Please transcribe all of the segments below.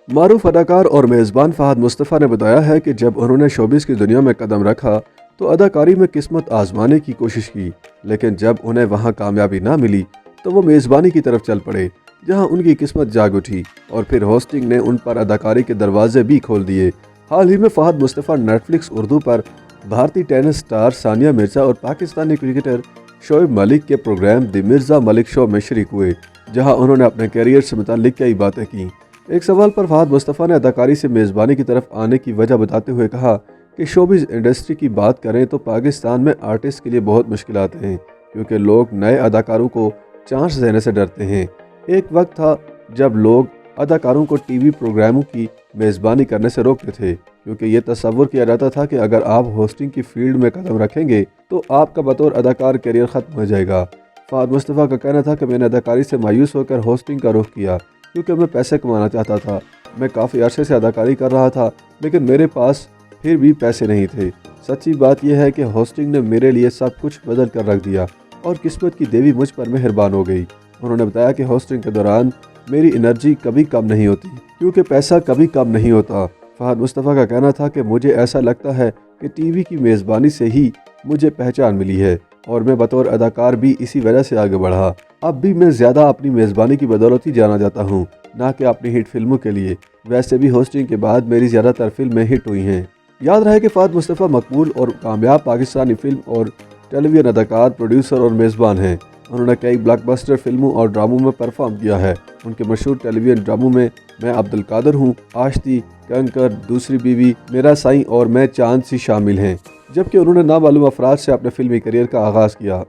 मारूफ अदाकार और मेज़बान फहद मुस्तफ़ा ने बताया है कि जब उन्होंने शोबिस की दुनिया में कदम रखा तो अदाकारी में किस्मत आजमाने की कोशिश की, लेकिन जब उन्हें वहां कामयाबी ना मिली तो वो मेज़बानी की तरफ चल पड़े, जहां उनकी किस्मत जाग उठी और फिर होस्टिंग ने उन पर अदाकारी के दरवाजे भी खोल दिए। हाल ही में फहद मुस्तफ़ा नेटफ्लिक्स उर्दू पर भारतीय टेनिस स्टार सानिया मिर्ज़ा और पाकिस्तानी क्रिकेटर शोएब मलिक के program the Mirza Malik show में शरीक हुए, जहां उन्होंने अपने कैरियर से मुताल्लिक कई बातें की। एक सवाल पर फहद मुस्तफ़ा ने अदाकारी से मेज़बानी की तरफ आने की वजह बताते हुए कहा कि शोबिज़ इंडस्ट्री की बात करें तो पाकिस्तान में आर्टिस्ट के लिए बहुत मुश्किलात हैं, क्योंकि लोग नए अदाकारों को चांस देने से डरते हैं। एक वक्त था जब लोग अदाकारों को टीवी प्रोग्रामों की मेज़बानी करने से रोकते थे, क्योंकि ये तस्वुर किया जाता था कि अगर आप होस्टिंग की फील्ड में कदम रखेंगे तो आपका बतौर अदाकार करियर ख़त्म हो जाएगा। फहद मुस्तफ़ा का कहना था कि मैंने अदाकारी से मायूस होकर होस्टिंग का रुख किया, क्योंकि मैं पैसे कमाना चाहता था। मैं काफ़ी अरसे से अदाकारी कर रहा था, लेकिन मेरे पास फिर भी पैसे नहीं थे। सच्ची बात यह है कि होस्टिंग ने मेरे लिए सब कुछ बदल कर रख दिया और किस्मत की देवी मुझ पर मेहरबान हो गई। उन्होंने बताया कि होस्टिंग के दौरान मेरी एनर्जी कभी कम नहीं होती, क्योंकि पैसा कभी कम नहीं होता। फहद मुस्तफ़ा का कहना था कि मुझे ऐसा लगता है कि टीवी की मेज़बानी से ही मुझे पहचान मिली है और मैं बतौर अदाकार भी इसी वजह से आगे बढ़ा। अब भी मैं ज़्यादा अपनी मेज़बानी की बदौलत ही जाना जाता हूँ, ना कि अपनी हिट फिल्मों के लिए। वैसे भी होस्टिंग के बाद मेरी ज़्यादातर फिल्में हिट हुई हैं। याद रहे कि फहद मुस्तफ़ा मकबूल और कामयाब पाकिस्तानी फिल्म और टेलीविज़न अदाकार, प्रोड्यूसर और मेज़बान हैं। उन्होंने कई ब्लॉकबस्टर फिल्मों और ड्रामों में परफॉर्म किया है। उनके मशहूर टेलीविज़न ड्रामों में मैं अब्दुल कादर हूँ, आश्ती, कंकर, दूसरी बीवी, मेरा साईं और मैं चांद सी शामिल हैं। जबकि उन्होंने नामालूम अफराद से अपने फिल्मी करियर का आगाज़ किया।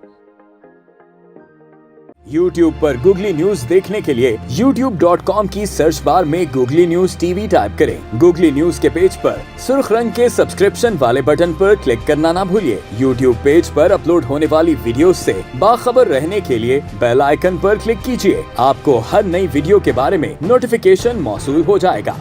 YouTube पर गूगली न्यूज देखने के लिए youtube.com की सर्च बार में गूगली न्यूज टीवी टाइप करें। गूगली न्यूज के पेज पर सुर्ख रंग के सब्सक्रिप्शन वाले बटन पर क्लिक करना ना भूलिए। YouTube पेज पर अपलोड होने वाली वीडियोस से बाखबर रहने के लिए बेल आइकन पर क्लिक कीजिए। आपको हर नई वीडियो के बारे में नोटिफिकेशन मौसूल हो जाएगा।